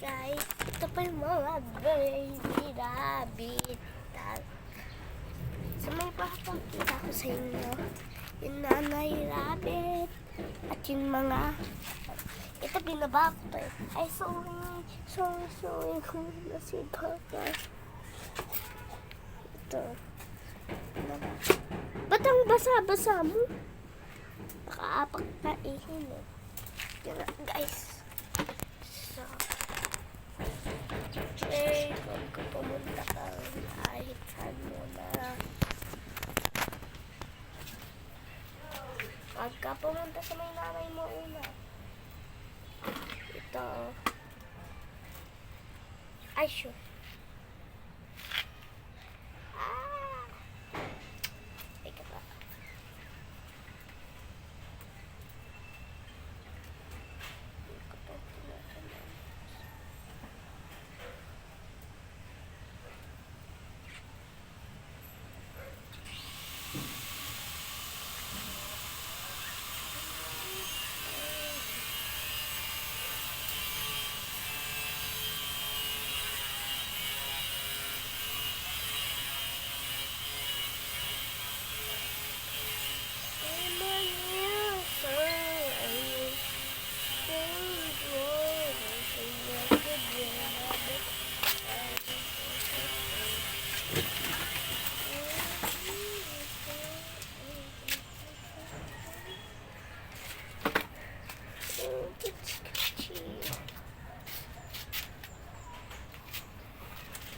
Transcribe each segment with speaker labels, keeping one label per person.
Speaker 1: guys, ito pa yung mga baby rabbit. So may papakita ko sa inyo yung nanay rabbit at yung mga ito binaba ko to eh. Ay sorry kung nasipa ka. Ito ba't ang basa-basa mo? Nakaapak na ihin eh. Yun na guys. So kung pumunta ka kahit saan mo na pagka pumunta sa may nanay mo una ito ay sure teka pa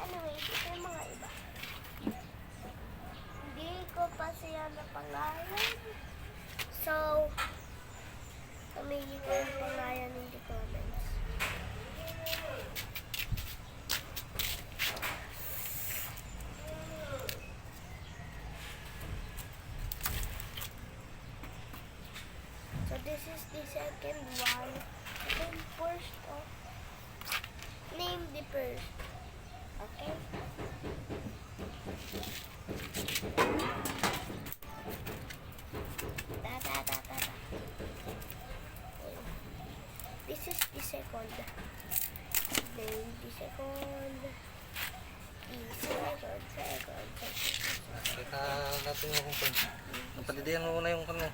Speaker 1: anyway, ito yung mga iba. Hindi ko pa siya napangalan. So, pamili ko yung pangalan in the comments. So, this is the second one. Name first, oh. Name the first. Okay? This is the second. Name the second.
Speaker 2: Kita natin yung kung napalidihan mo muna yung kanya.